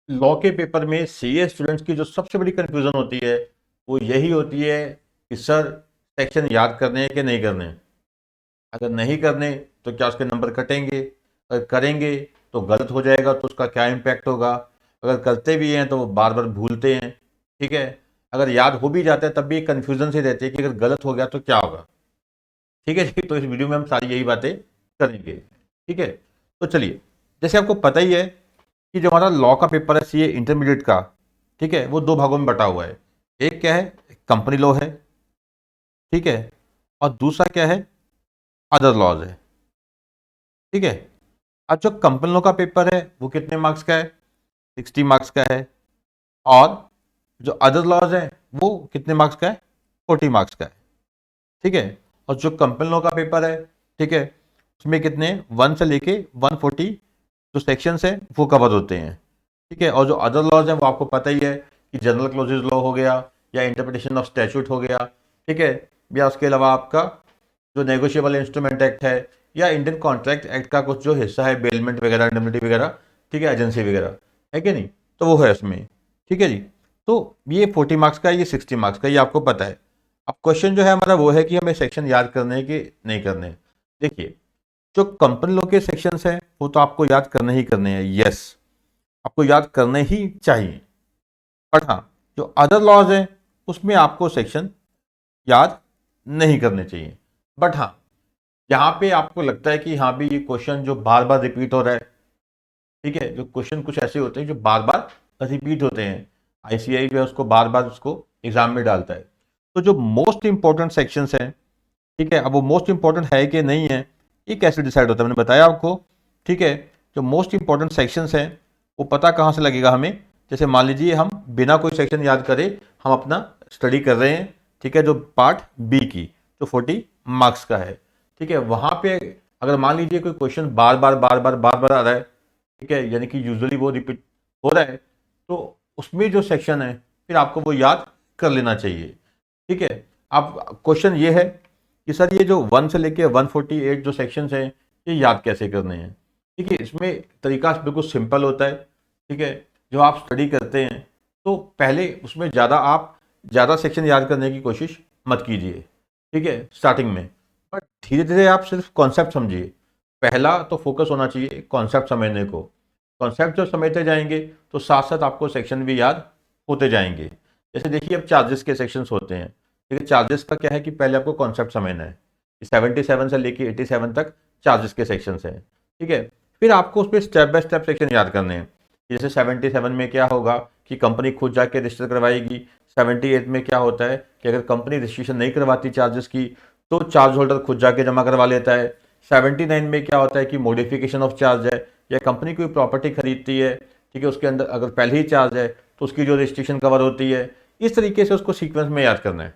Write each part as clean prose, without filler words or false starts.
Law के paper में CA students की जो सबसे बड़ी कंफ्यूजन होती है वो यही होती है कि सर सेक्शन याद करने हैं कि नहीं करने हैं। अगर नहीं करने तो क्या उसके नंबर कटेंगे, अगर करेंगे तो गलत हो जाएगा तो उसका क्या इम्पैक्ट होगा, अगर करते भी हैं तो वो बार बार भूलते हैं। ठीक है, अगर याद हो भी जाता है तब भी कंफ्यूजन से रहती है कि अगर गलत हो गया तो क्या होगा। ठीक है जी, तो इस वीडियो में हम सारी यही बातें करेंगे। ठीक है, तो चलिए, जैसे आपको पता ही है कि जो हमारा लॉ का पेपर है सीए इंटरमीडिएट का, ठीक है, वो दो भागों में बटा हुआ है। एक क्या है, कंपनी लॉ है, ठीक है, और दूसरा क्या है, अदर लॉज है। ठीक है, अब जो कंपनी लॉ का पेपर है वो कितने मार्क्स का है, 60 मार्क्स का है, और जो अदर लॉज है वो कितने मार्क्स का है, 40 मार्क्स का है। ठीक है, और जो कंपनी लॉ का पेपर है, ठीक है, उसमें कितने 1 से लेके 140 जो सेक्शंस हैं वो कवर होते हैं। ठीक है, और जो अदर लॉज हैं वो आपको पता ही है कि जनरल क्लोजेज लॉ हो गया, या इंटरप्रिटेशन ऑफ स्टैट्यूट हो गया, ठीक है, या उसके अलावा आपका जो नेगोशिएबल इंस्ट्रूमेंट एक्ट है, या इंडियन कॉन्ट्रैक्ट एक्ट का कुछ जो हिस्सा है, बेलमेंट वगैरह, इंडemnity वगैरह, ठीक है, एजेंसी वगैरह, है कि नहीं, तो वो है उसमें। ठीक है जी, तो ये 40 मार्क्स का है, ये 60 मार्क्स का, ये आपको पता है। अब क्वेश्चन जो है हमारा वो है कि हमें सेक्शन याद करने हैं कि नहीं करने हैं। देखिए, जो कंपनी लॉ के सेक्शंस हैं वो तो आपको याद करने ही करने हैं, यस, आपको याद करने ही चाहिए। बट हाँ, जो अदर लॉज हैं उसमें आपको सेक्शन याद नहीं करने चाहिए। बट हाँ, यहाँ पे आपको लगता है कि हाँ भी ये क्वेश्चन जो बार बार रिपीट हो रहा है, ठीक है, जो क्वेश्चन कुछ ऐसे होते हैं जो बार बार रिपीट होते हैं, आईसीआई जो है उसको बार बार उसको एग्जाम में डालता है, तो जो मोस्ट इंपॉर्टेंट सेक्शंस हैं, ठीक है, अब वो मोस्ट इंपॉर्टेंट है कि नहीं है ये कैसे डिसाइड होता है, मैंने बताया आपको। ठीक है, जो मोस्ट इंपॉर्टेंट सेक्शंस हैं वो पता कहाँ से लगेगा हमें, जैसे मान लीजिए हम बिना कोई सेक्शन याद करे हम अपना स्टडी कर रहे हैं, ठीक है, जो पार्ट बी की जो 40 मार्क्स का है, ठीक है, वहाँ पे अगर मान लीजिए कोई क्वेश्चन बार बार आ रहा है, ठीक है, यानी कि यूजुअली वो रिपीट हो रहा है, तो उसमें जो सेक्शन है फिर आपको वो याद कर लेना चाहिए। ठीक है, अब क्वेश्चन ये है कि सर ये जो 1 से लेके 148 जो सेक्शंस हैं ये याद कैसे करने हैं। ठीक है, इसमें तरीका बिल्कुल सिंपल होता है। ठीक है, जो आप स्टडी करते हैं तो पहले उसमें ज़्यादा सेक्शन याद करने की कोशिश मत कीजिए, ठीक है, स्टार्टिंग में, बट धीरे धीरे आप सिर्फ कॉन्सेप्ट समझिए। पहला तो फोकस होना चाहिए कॉन्सेप्ट समझने को। कॉन्सेप्ट जब समझते जाएंगे तो साथ साथ आपको सेक्शन भी याद होते जाएंगे। जैसे देखिए, अब चार्जेस के सेक्शंस होते हैं, ठीक है, चार्जेस का क्या है कि पहले आपको कॉन्सेप्ट समझना है। 77 से लेके 87 तक चार्जेस के सेक्शंस हैं। ठीक है, फिर आपको उस पर स्टेप बाय स्टेप सेक्शन याद करने हैं। जैसे 77 में क्या होगा कि कंपनी खुद जाके रजिस्टर करवाएगी। 78 में क्या होता है कि अगर कंपनी रजिस्ट्रेशन नहीं करवाती चार्जेस की तो चार्ज होल्डर खुद जाके जमा करवा लेता है। 79 में क्या होता है कि मॉडिफिकेशन ऑफ चार्ज है, या कंपनी कोई प्रॉपर्टी खरीदती है, ठीक है, उसके अंदर अगर पहले ही चार्ज है तो उसकी जो रजिस्ट्रेशन कवर होती है। इस तरीके से उसको सीक्वेंस में याद करना है।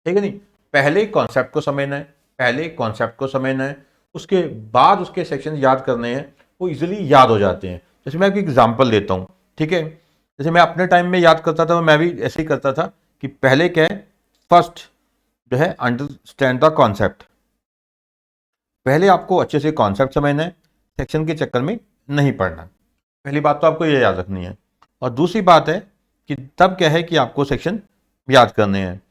ठीक है नहीं, पहले कॉन्सेप्ट को समझना है, पहले कॉन्सेप्ट को समझना है, उसके बाद उसके सेक्शन याद करने हैं, वो इजीली याद हो जाते हैं। जैसे मैं एक एग्जांपल देता हूँ, ठीक है, जैसे मैं अपने टाइम में याद करता था, मैं भी ऐसे ही करता था कि पहले क्या है, फर्स्ट जो है अंडरस्टैंड द कॉन्सेप्ट। पहले आपको अच्छे से कॉन्सेप्ट समझना है, सेक्शन के चक्कर में नहीं पढ़ना। पहली बात तो आपको ये याद रखनी है। और दूसरी बात है कि तब क्या है कि आपको सेक्शन याद करने हैं।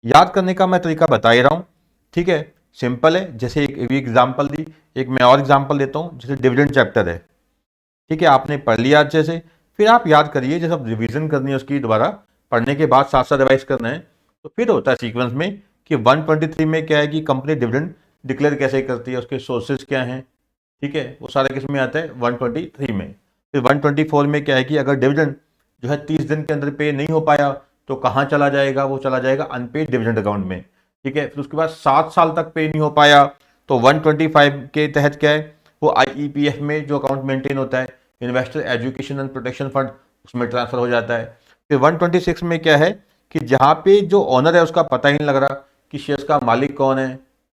याद करने का मैं तरीका बता ही रहा हूँ, ठीक है, सिंपल है। जैसे एक एग्जाम्पल दी, एक मैं और एग्जाम्पल देता हूँ। जैसे डिविडेंड चैप्टर है, ठीक है, आपने पढ़ लिया अच्छे से, फिर आप याद करिए, जैसे अब रिविजन करनी है उसकी दोबारा पढ़ने के बाद साथ साथ रिवाइज करना है, तो फिर होता है सीक्वेंस में कि 123 में क्या है कि कंपनी डिविडेंड डिक्लेयर कैसे करती है, उसके सोर्सेज क्या हैं, ठीक है, वो सारा किस में आता है 123 में। फिर 124 में क्या है कि अगर डिविडेंड जो है 30 दिन के अंदर पे नहीं हो पाया तो कहाँ चला जाएगा, वो चला जाएगा अनपेड डिविडेंड अकाउंट में। ठीक है, फिर उसके बाद 7 साल तक पे नहीं हो पाया तो 125 के तहत क्या है, वो आईईपीएफ में जो अकाउंट मेंटेन होता है, investor education and protection fund, उसमें ट्रांसफर हो जाता है। फिर 126 में क्या है कि जहाँ पे जो ऑनर है उसका पता ही नहीं लग रहा कि शेयर्स का मालिक कौन है,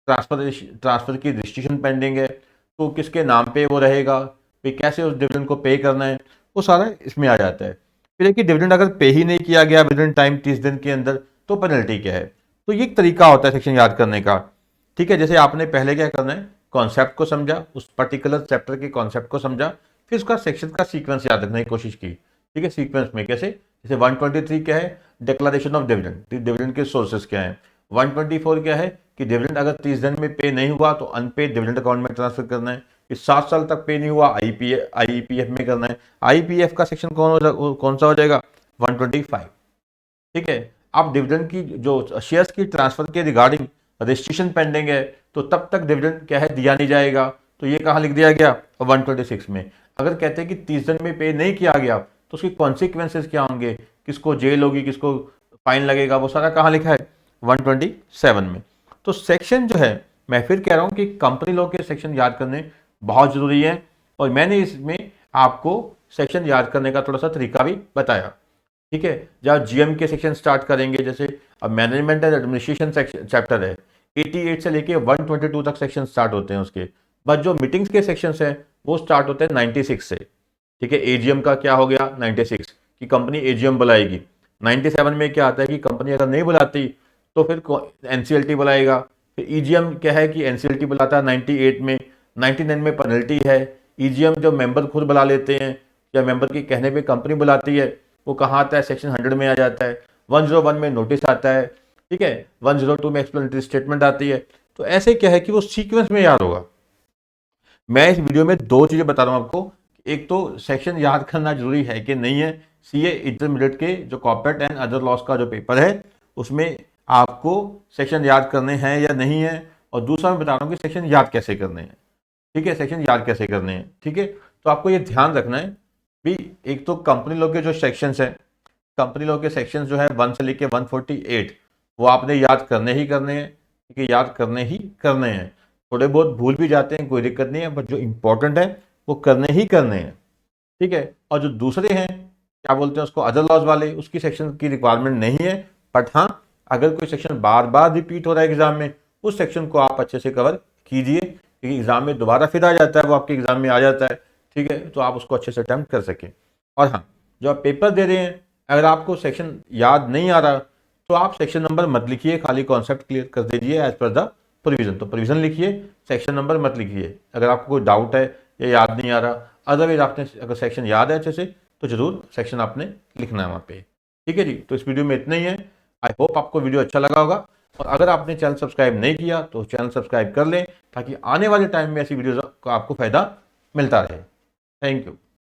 ट्रांसफर की रजिस्ट्रेशन पेंडिंग है, तो किसके नाम पे वो रहेगा, फिर कैसे उस डिविडेंड को पे करना है, वो सारा इसमें आ जाता है। फिर एक डिविडेंड अगर पे ही नहीं किया गया विद इन टाइम 30 दिन के अंदर तो पेनल्टी क्या है। तो ये एक तरीका होता है सेक्शन याद करने का। ठीक है, जैसे आपने पहले क्या करना है, कॉन्सेप्ट को समझा, उस पर्टिकुलर चैप्टर के कॉन्सेप्ट को समझा, फिर उसका सेक्शन का सीक्वेंस याद रखने की कोशिश की। ठीक है, सीक्वेंस में। कैसे? जैसे 123 क्या है? डिक्लेरेशन ऑफ डिविडेंड, डिविडेंड के सोर्सेस क्या है। 124 क्या है कि डिविडेंड अगर 30 दिन में पे नहीं हुआ तो अनपेड डिविडेंड अकाउंट में ट्रांसफर करना है। कि 7 साल तक पे नहीं हुआ आईपीएफ में करना है। आईपीएफ का सेक्शन कौन सा हो जाएगा? 125। ठीक है, अब डिविडेंड की जो शेयर्स की ट्रांसफर के रिगार्डिंग रजिस्ट्रेशन पेंडिंग है तो तब तक डिविडेंड क्या है? दिया नहीं जाएगा। तो ये कहाँ लिख दिया गया? 126 में। अगर कहते हैं कि 30 दिन में पे नहीं किया गया तो उसके कॉन्सिक्वेंसेस क्या होंगे, किसको जेल होगी, किसको फाइन लगेगा, वो सारा कहाँ लिखा है? 127 में। तो सेक्शन जो है, मैं फिर कह रहा हूँ कि कंपनी लॉ के सेक्शन याद करने बहुत जरूरी है, और मैंने इसमें आपको सेक्शन याद करने का थोड़ा सा तरीका भी बताया। ठीक है, जहाँ जीएम के सेक्शन स्टार्ट करेंगे, जैसे अब मैनेजमेंट एंड एडमिनिस्ट्रेशन चैप्टर है, 88 से लेके 122 तक सेक्शन स्टार्ट होते हैं उसके। बट जो मीटिंग्स के सेक्शंस हैं वो स्टार्ट होते हैं 96 से। ठीक है, एजीएम का क्या हो गया? 96 कि कंपनी एजीएम बुलाएगी। 97 में क्या आता है कि कंपनी अगर नहीं बुलाती तो फिर एनसीएलटी बुलाएगा। फिर ईजीएम क्या है कि एनसीएलटी बुलाता है 98 में। 99 में पेनल्टी है। ईजीएम जो मेंबर खुद बुला लेते हैं या मेंबर के कहने पे कंपनी बुलाती है, वो कहाँ आता है? सेक्शन 100 में आ जाता है। 101 में नोटिस आता है। ठीक है, 102 में एक्सप्लेनेटरी स्टेटमेंट आती है। तो ऐसे क्या है कि वो सीक्वेंस में याद होगा। मैं इस वीडियो में दो चीजें बता रहा हूं आपको। एक तो सेक्शन याद करना जरूरी है कि नहीं है। सीए इंटरमीडिएट के जो कॉर्पोरेट एंड अदर लॉस का जो पेपर है उसमें आपको सेक्शन याद करने हैं या नहीं है, और दूसरा मैं बता रहा हूँ कि सेक्शन याद कैसे करने हैं। ठीक है, सेक्शन याद कैसे करने हैं। ठीक है, तो आपको ये ध्यान रखना है भी, एक तो कंपनी लॉ के जो सेक्शंस हैं, कंपनी लॉ के सेक्शंस जो है 1 से लेके 148, वो आपने याद करने ही करने हैं। ठीक है, याद करने ही करने हैं। थोड़े बहुत भूल भी जाते हैं, कोई दिक्कत नहीं है, बट जो इंपॉर्टेंट है वो करने ही करने हैं। ठीक है, और जो दूसरे हैं, क्या बोलते हैं उसको, अदर लॉज वाले, उसकी सेक्शन की रिक्वायरमेंट नहीं है। बट हाँ, अगर कोई सेक्शन बार बार रिपीट हो रहा है एग्जाम में, उस सेक्शन को आप अच्छे से कवर कीजिए, क्योंकि एग्जाम में दोबारा फिर आ जाता है, वो आपके एग्जाम में आ जाता है। ठीक है, तो आप उसको अच्छे से अटेम्प्ट कर सकें। और हाँ, जो आप पेपर दे रहे हैं, अगर आपको सेक्शन याद नहीं आ रहा तो आप सेक्शन नंबर मत लिखिए, खाली कॉन्सेप्ट क्लियर कर दीजिए एज पर द प्रोविजन। तो प्रोविजन लिखिए, सेक्शन नंबर मत लिखिए अगर आपको कोई डाउट है या याद नहीं आ रहा। अदरवाइज आपने अगर सेक्शन याद है अच्छे से तो जरूर सेक्शन आपने लिखना है वहाँ पे। ठीक है जी, तो इस वीडियो में इतना ही है। आई होप आपको वीडियो अच्छा लगा होगा, और अगर आपने चैनल सब्सक्राइब नहीं किया तो चैनल सब्सक्राइब कर लें, ताकि आने वाले टाइम में ऐसी वीडियोज़ का आपको फायदा मिलता रहे। Thank you.